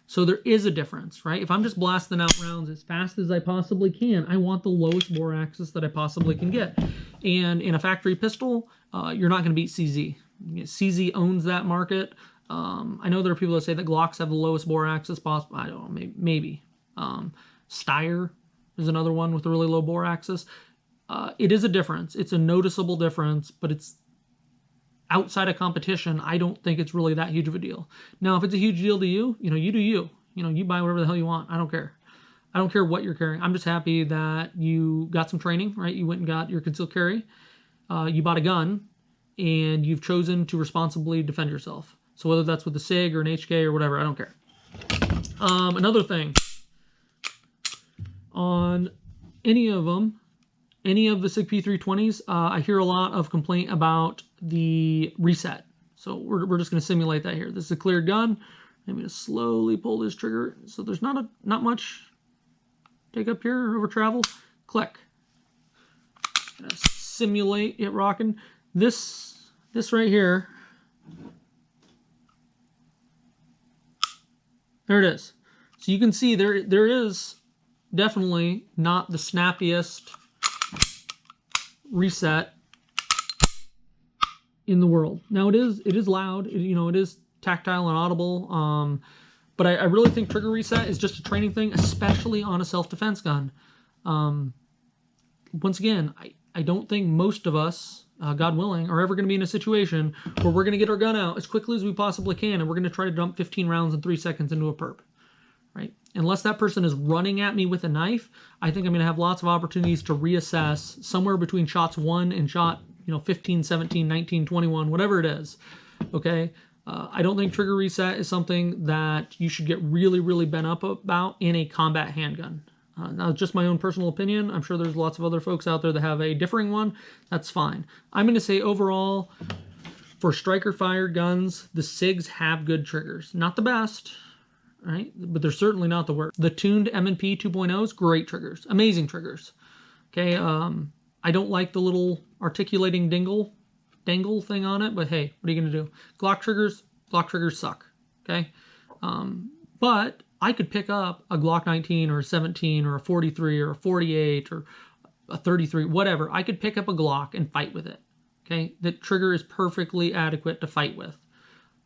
[SPEAKER 1] So there is a difference, right? If I'm just blasting out rounds as fast as I possibly can, I want the lowest bore axis that I possibly can get. And in a factory pistol, you're not going to beat CZ. CZ owns that market. I know there are people that say that Glocks have the lowest bore axis possible. I don't know, maybe. Steyr is another one with a really low bore axis. It is a difference. It's a noticeable difference, but it's outside of competition. I don't think it's really that huge of a deal. Now, if it's a huge deal to you, you know, you do you. You know, you buy whatever the hell you want. I don't care. I don't care what you're carrying. I'm just happy that you got some training, right? You went and got your concealed carry. You bought a gun, and you've chosen to responsibly defend yourself. So whether that's with a SIG or an HK or whatever, I don't care. Another thing, on any of them, any of the Sig P320s, I hear a lot of complaint about the reset. So we're just going to simulate that here. This is a cleared gun. I'm going to slowly pull this trigger. So there's not much take up here over travel. Click. Gonna simulate it rocking. This right here. There it is. So you can see there is definitely not the snappiest reset in the world. Now it is loud, you know, it is tactile and audible, but I really think trigger reset is just a training thing, especially on a self-defense gun. Once again, I don't think most of us, God willing, are ever going to be in a situation where we're going to get our gun out as quickly as we possibly can and we're going to try to dump 15 rounds in 3 seconds into a perp, right? Unless that person is running at me with a knife, I think I'm going to have lots of opportunities to reassess somewhere between shots 1 and shot, you know, 15, 17, 19, 21, whatever it is, okay? I don't think trigger reset is something that you should get really, really bent up about in a combat handgun. Now, just my own personal opinion. I'm sure there's lots of other folks out there that have a differing one. That's fine. I'm going to say overall, for striker-fired guns, the SIGs have good triggers. Not the best, right? But they're certainly not the worst. The tuned M&P 2.0s, great triggers. Amazing triggers. Okay, I don't like the little articulating dangle thing on it, but hey, what are you going to do? Glock triggers suck, okay? But I could pick up a Glock 19 or a 17 or a 43 or a 48 or a 33, whatever. I could pick up a Glock and fight with it, okay? The trigger is perfectly adequate to fight with.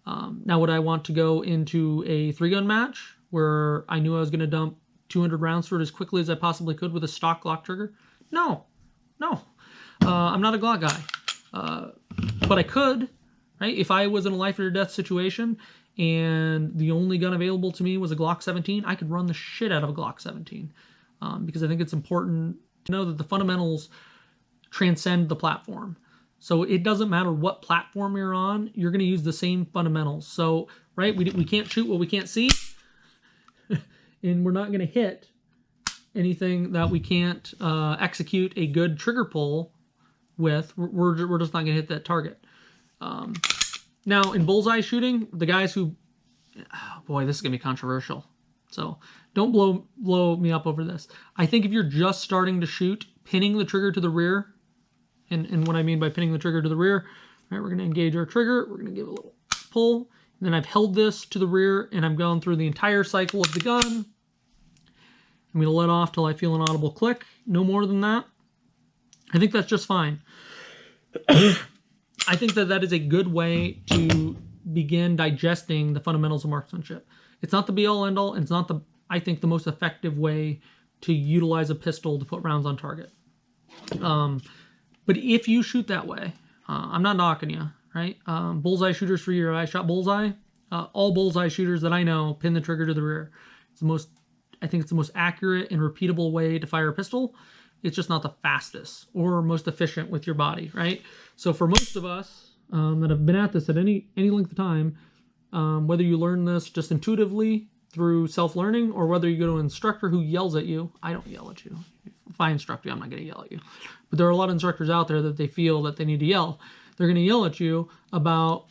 [SPEAKER 1] Now, would I want to go into a 3-gun match where I knew I was going to dump 200 rounds through it as quickly as I possibly could with a stock Glock trigger? No. I'm not a Glock guy. But I could, right? If I was in a life or death situation and the only gun available to me was a Glock 17, I could run the shit out of a Glock 17 because I think it's important to know that the fundamentals transcend the platform. So it doesn't matter what platform you're on, you're going to use the same fundamentals. So, right, we can't shoot what we can't see, and we're not going to hit anything that we can't execute a good trigger pull with. We're just not going to hit that target. Now, in bullseye shooting, the guys who... Oh boy, this is going to be controversial. So don't blow me up over this. I think if you're just starting to shoot, pinning the trigger to the rear, and what I mean by pinning the trigger to the rear, right, we're going to engage our trigger, we're going to give a little pull, and then I've held this to the rear, and I've gone through the entire cycle of the gun. I'm going to let off till I feel an audible click, no more than that. I think that's just fine. I think that is a good way to begin digesting the fundamentals of marksmanship. It's not the be-all, end-all, and it's not I think, the most effective way to utilize a pistol to put rounds on target. But if you shoot that way, I'm not knocking you, right? Bullseye shooters for your eye shot bullseye. All bullseye shooters that I know pin the trigger to the rear. I think it's the most accurate and repeatable way to fire a pistol. It's just not the fastest or most efficient with your body, right? So for most of us that have been at this at any length of time, whether you learn this just intuitively through self-learning or whether you go to an instructor who yells at you, I don't yell at you. If I instruct you, I'm not going to yell at you. But there are a lot of instructors out there that they feel that they need to yell. They're going to yell at you about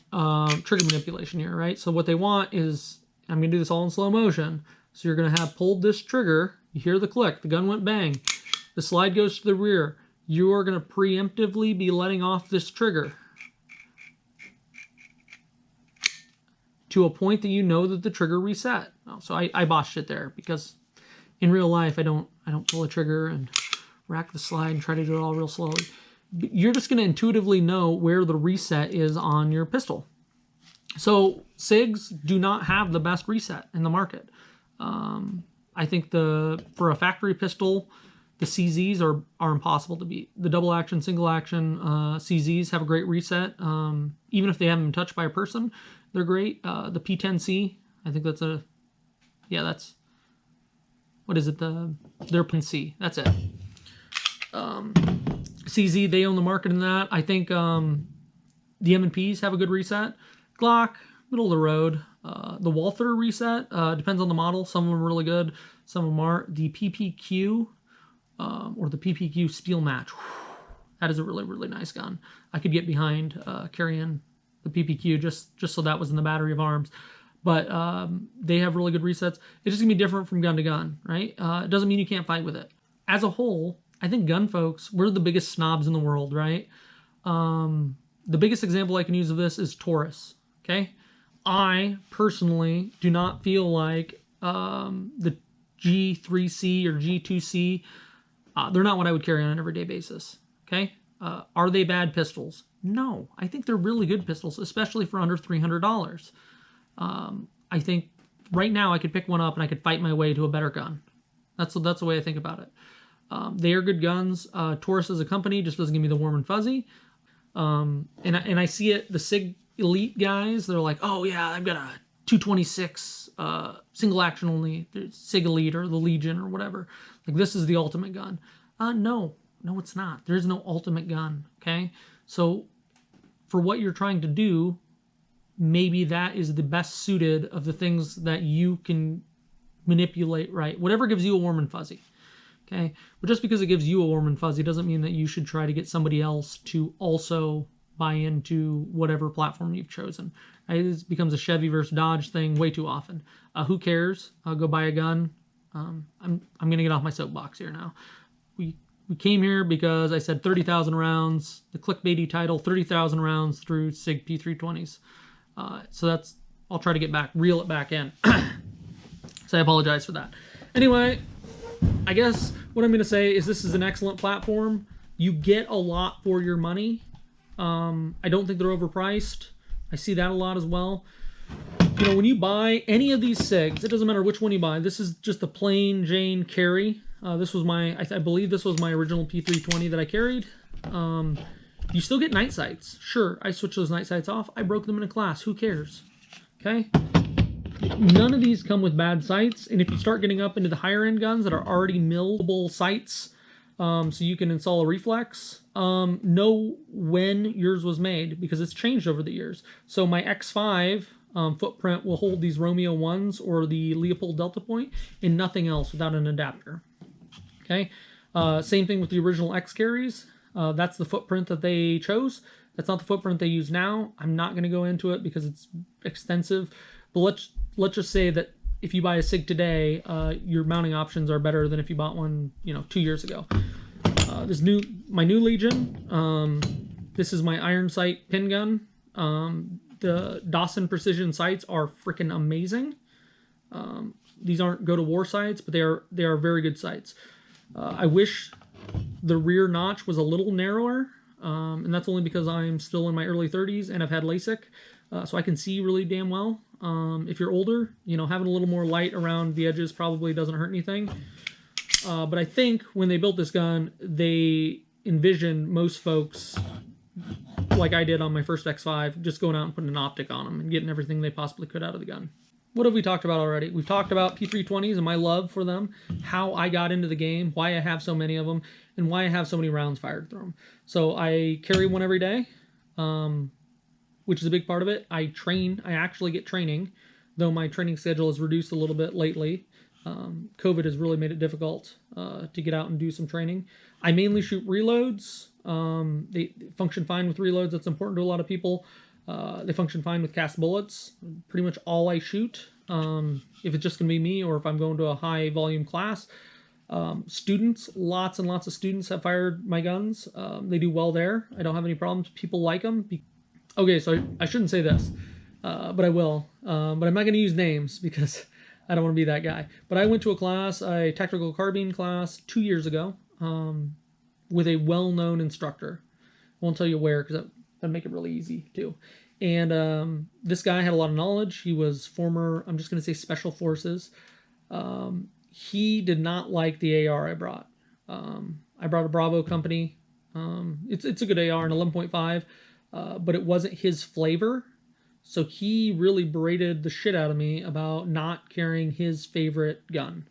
[SPEAKER 1] trigger manipulation here, right? So what they want is, I'm going to do this all in slow motion. So you're going to have pulled this trigger. You hear the click. The gun went bang. The slide goes to the rear. You are going to preemptively be letting off this trigger to a point that you know that the trigger reset. So I botched it there because in real life I don't pull a trigger and rack the slide and try to do it all real slowly. You're just going to intuitively know where the reset is on your pistol. So SIGs do not have the best reset in the market. I think for a factory pistol, the CZs are impossible to beat. The double action, single action CZs have a great reset. Even if they haven't been touched by a person, they're great. The P10C, I think that's what is it? Their P10C, that's it. CZ, they own the market in that. I think the M&Ps have a good reset. Glock, middle of the road. The Walther reset depends on the model. Some of them are really good. Some of them are. The PPQ or the PPQ Steel Match. That is a really, really nice gun. I could get behind carrying the PPQ just so that was in the battery of arms. But they have really good resets. It's just going to be different from gun to gun, right? It doesn't mean you can't fight with it. As a whole, I think gun folks, we're the biggest snobs in the world, right? The biggest example I can use of this is Taurus, okay? I personally do not feel like the G3C or G2C, they're not what I would carry on an everyday basis, okay? Are they bad pistols? No, I think they're really good pistols, especially for under $300. I think right now I could pick one up and I could fight my way to a better gun. That's the way I think about it. They are good guns. Taurus as a company just doesn't give me the warm and fuzzy. And I see it, the Sig Elite guys, they're like, oh yeah, I've got a 226 single action only, Sig Elite or the Legion or whatever. Like, this is the ultimate gun. No, it's not. There's no ultimate gun, okay? So for what you're trying to do, maybe that is the best suited of the things that you can manipulate, right? Whatever gives you a warm and fuzzy, okay? But just because it gives you a warm and fuzzy doesn't mean that you should try to get somebody else to also buy into whatever platform you've chosen. Right? It becomes a Chevy versus Dodge thing way too often. Who cares? I'll go buy a gun. I'm going to get off my soapbox here now. We came here because I said 30,000 rounds, the clickbaity title, 30,000 rounds through Sig P320s. So I'll try to reel it back in. So I apologize for that. Anyway, I guess what I'm going to say is this is an excellent platform. You get a lot for your money. I don't think they're overpriced. I see that a lot as well. You know, when you buy any of these SIGs, it doesn't matter which one you buy. This is just a plain Jane carry. This was I believe this was my original P320 that I carried. You still get night sights. Sure, I switched those night sights off. I broke them in a class. Who cares? Okay? None of these come with bad sights, and if you start getting up into the higher end guns that are already millable sights, so you can install a reflex, know when yours was made, because it's changed over the years. So my X5 footprint will hold these Romeo 1s or the Leopold Delta Point and nothing else without an adapter. Okay? Same thing with the original X carries. That's the footprint that they chose. That's not the footprint they use now. I'm not going to go into it because it's extensive. But let's just say that if you buy a Sig today, your mounting options are better than if you bought one, 2 years ago. My new Legion. This is my iron sight pin gun. The Dawson precision sights are freaking amazing. These aren't go to war sights, but they are very good sights. I wish the rear notch was a little narrower, and that's only because I'm still in my early 30s and I've had LASIK, so I can see really damn well. If you're older, having a little more light around the edges probably doesn't hurt anything. But I think when they built this gun, they envisioned most folks, like I did on my first X5, just going out and putting an optic on them and getting everything they possibly could out of the gun. What have we talked about already? We've talked about P320s and my love for them, how I got into the game, why I have so many of them, and why I have so many rounds fired through them. So I carry one every day, which is a big part of it. I actually get training, though my training schedule has reduced a little bit lately. COVID has really made it difficult to get out and do some training. I mainly shoot reloads. They function fine with reloads. That's important to a lot of people. They function fine with cast bullets. Pretty much all I shoot, if it's just going to be me or if I'm going to a high volume class. Students, lots and lots of students have fired my guns. They do well there. I don't have any problems. People like them. Okay, so I shouldn't say this, but I will. But I'm not going to use names because I don't want to be that guy. But I went to a tactical carbine class 2 years ago with a well-known instructor. I won't tell you where because that'd make it really easy too. And this guy had a lot of knowledge. He was former, I'm just going to say special forces. He did not like the AR I brought. I brought a Bravo company. It's a good AR, an 11.5, but it wasn't his flavor. So he really berated the shit out of me about not carrying his favorite gun.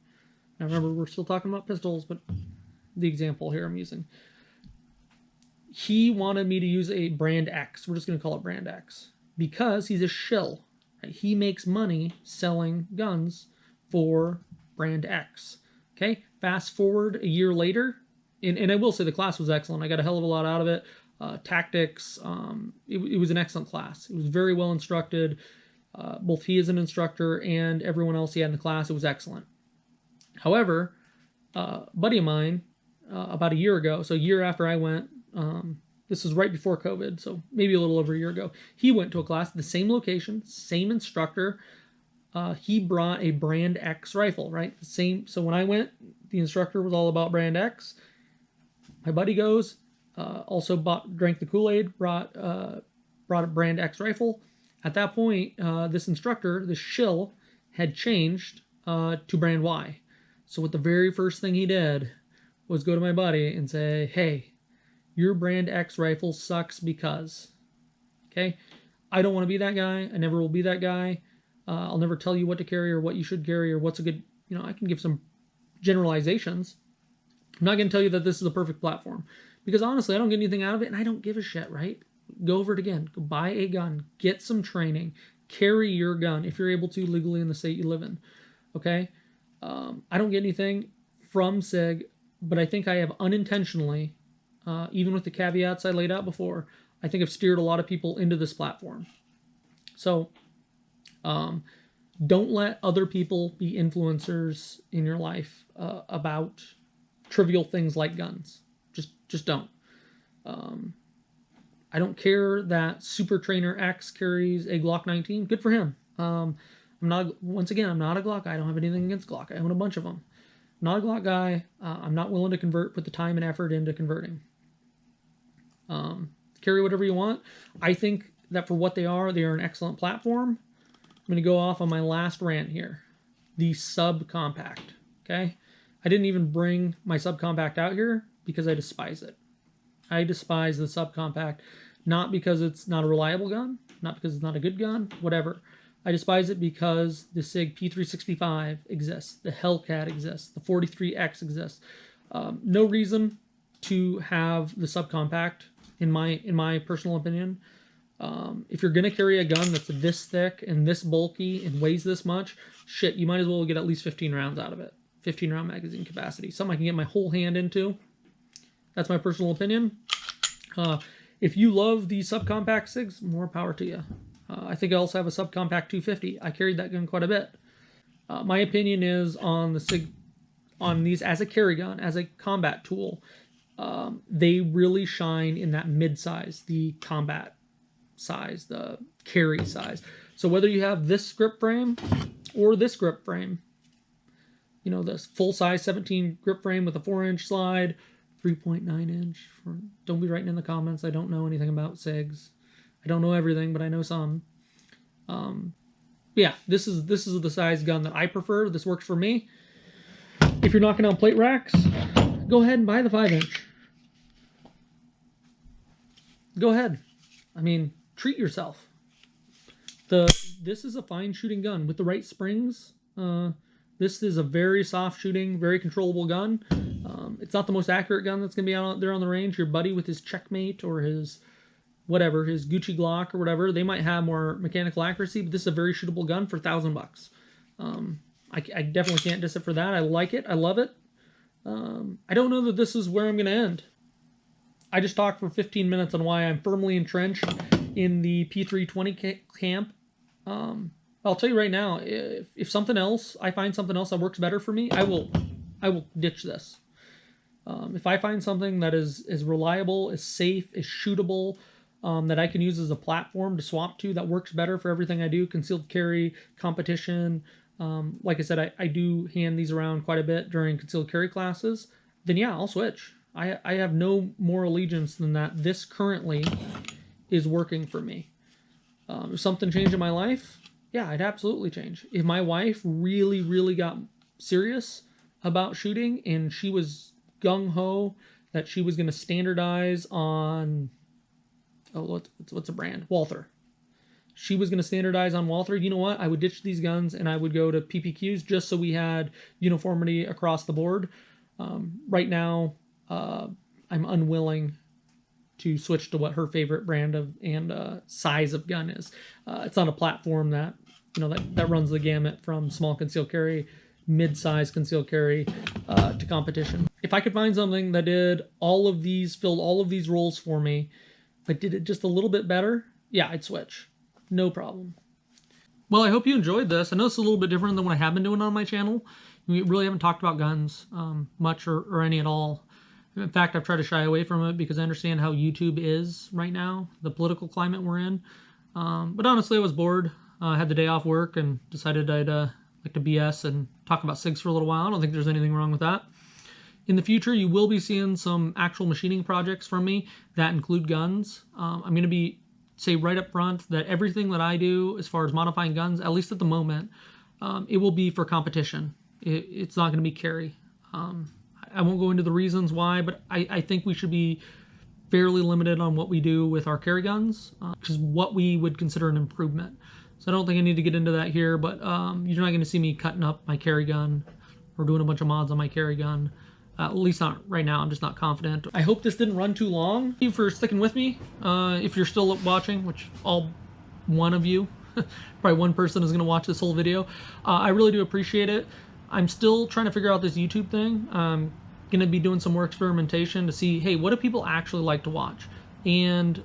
[SPEAKER 1] Now remember, we're still talking about pistols, but the example here I'm using. He wanted me to use a brand X. We're just going to call it brand X because he's a shill. He makes money selling guns for brand X. Okay, fast forward a year later, and I will say the class was excellent. I got a hell of a lot out of it. Tactics, it was an excellent class. It was very well instructed. Both he as an instructor and everyone else he had in the class, it was excellent. However, a buddy of mine, about a year ago, so a year after I went, this was right before COVID, so maybe a little over a year ago, he went to a class, the same location, same instructor. He brought a brand X rifle, right? The same. So when I went, the instructor was all about brand X. My buddy goes, also drank the Kool-Aid, brought a brand X rifle. At that point, this instructor, this shill, had changed to brand Y. So what the very first thing he did was go to my buddy and say, hey, your brand X rifle sucks because, okay? I don't want to be that guy. I never will be that guy. I'll never tell you what to carry or what you should carry or what's a good, I can give some generalizations. I'm not going to tell you that this is a perfect platform because honestly, I don't get anything out of it and I don't give a shit, right? Go over it again. Go buy a gun. Get some training. Carry your gun if you're able to legally in the state you live in, okay? I don't get anything from SIG, but I think I have unintentionally, even with the caveats I laid out before, I think I've steered a lot of people into this platform. So don't let other people be influencers in your life about trivial things like guns. Just don't. I don't care that Super Trainer X carries a Glock 19. Good for him. I'm not a Glock guy. I don't have anything against Glock. I own a bunch of them. Not a Glock guy. I'm not willing to convert, put the time and effort into converting. Carry whatever you want. I think that for what they are an excellent platform. I'm going to go off on my last rant here. The subcompact, okay? I didn't even bring my subcompact out here because I despise it. I despise the subcompact, not because it's not a reliable gun, not because it's not a good gun, whatever. I despise it because the Sig P365 exists, the Hellcat exists, the 43X exists. No reason to have the subcompact, in my personal opinion. If you're gonna carry a gun that's this thick and this bulky and weighs this much, shit, you might as well get at least 15 rounds out of it. 15 round magazine capacity, something I can get my whole hand into. That's my personal opinion. If you love the subcompact SIGs, more power to you. I think I also have a subcompact 250. I carried that gun quite a bit. My opinion is on the SIG, on these as a carry gun, as a combat tool, they really shine in that mid-size, the combat size, the carry size. So whether you have this grip frame or this grip frame, you know, this full-size 17 grip frame with a 4-inch slide, 3.9 inch. Don't be writing in the comments. I don't know anything about SIGs. I don't know everything, but I know some. Yeah, this is the size gun that I prefer. This works for me. If you're knocking out plate racks, go ahead and buy the 5-inch. Go ahead. I mean, treat yourself. This is a fine shooting gun with the right springs. This is a very soft shooting, very controllable gun. It's not the most accurate gun that's going to be out there on the range. Your buddy with his Checkmate or his whatever, his Gucci Glock or whatever, they might have more mechanical accuracy, but this is a very shootable gun for $1,000. I definitely can't diss it for that. I like it. I love it. I don't know that this is where I'm going to end. I just talked for 15 minutes on why I'm firmly entrenched in the P320 camp. I'll tell you right now, if something else, I find something else that works better for me, I will ditch this. If I find something that is reliable, is safe, is shootable, that I can use as a platform to swap to, that works better for everything I do, concealed carry, competition. Like I said, I do hand these around quite a bit during concealed carry classes. Then yeah, I'll switch. I have no more allegiance than that. This currently is working for me. If something changed in my life, yeah, I'd absolutely change. If my wife really, really got serious about shooting and she was gung-ho that she was going to standardize on, what's a brand? Walther. She was going to standardize on Walther. You know what? I would ditch these guns and I would go to PPQs just so we had uniformity across the board. Right now, I'm unwilling to switch to what her favorite brand of and size of gun is. It's not a platform that that runs the gamut from small concealed carry, mid-size concealed carry, to competition. If I could find something that did all of these, filled all of these roles for me, but did it just a little bit better, yeah, I'd switch. No problem. Well, I hope you enjoyed this. I know it's a little bit different than what I have been doing on my channel. We really haven't talked about guns much or any at all. In fact, I've tried to shy away from it because I understand how YouTube is right now, the political climate we're in. But honestly, I was bored. I had the day off work and decided I'd like to BS and talk about SIGs for a little while. I don't think there's anything wrong with that. In the future, you will be seeing some actual machining projects from me that include guns. I'm going to say right up front that everything that I do as far as modifying guns, at least at the moment, it will be for competition. It's not going to be carry. I won't go into the reasons why, but I think we should be fairly limited on what we do with our carry guns, which is what we would consider an improvement. So I don't think I need to get into that here, but you're not going to see me cutting up my carry gun or doing a bunch of mods on my carry gun. At least not right now. I'm just not confident. I hope this didn't run too long. Thank you for sticking with me. If you're still watching, which all one of you, probably one person is going to watch this whole video. I really do appreciate it. I'm still trying to figure out this YouTube thing. I'm going to be doing some more experimentation to see, hey, what do people actually like to watch? And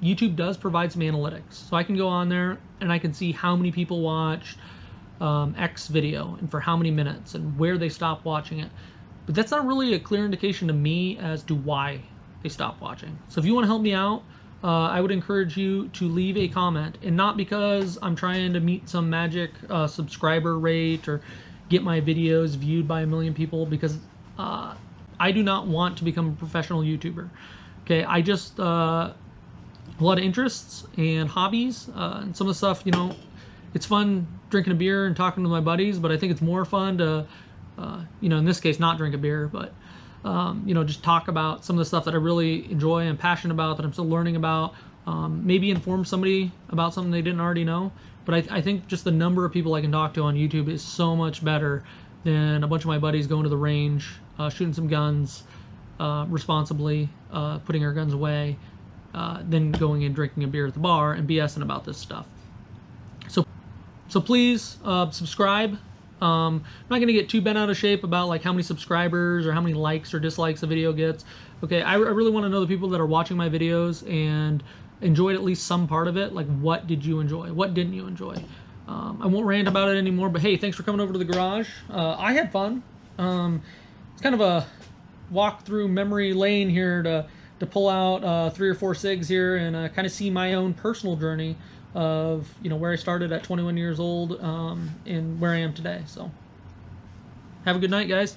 [SPEAKER 1] YouTube does provide some analytics. So I can go on there and I can see how many people watched X video and for how many minutes and where they stopped watching it. But that's not really a clear indication to me as to why they stopped watching. So if you want to help me out, I would encourage you to leave a comment. And not because I'm trying to meet some magic subscriber rate or get my videos viewed by 1 million people, because I do not want to become a professional YouTuber. Okay, I just, a lot of interests and hobbies, and some of the stuff, it's fun drinking a beer and talking to my buddies, but I think it's more fun to, in this case, not drink a beer, but you know, just talk about some of the stuff that I really enjoy and passionate about, that I'm still learning about. Maybe inform somebody about something they didn't already know. But I think just the number of people I can talk to on YouTube is so much better than a bunch of my buddies going to the range, shooting some guns responsibly, putting our guns away, than going and drinking a beer at the bar and BSing about this stuff. So please subscribe. I'm not going to get too bent out of shape about like how many subscribers or how many likes or dislikes a video gets. Okay, I really want to know the people that are watching my videos and enjoyed at least some part of it. Like, what did you enjoy? What didn't you enjoy? I won't rant about it anymore, but hey, thanks for coming over to the garage. I had fun. It's kind of a walk through memory lane here to pull out 3 or 4 SIGs here and kind of see my own personal journey of, you know, where I started at 21 years old and where I am today. So have a good night, guys.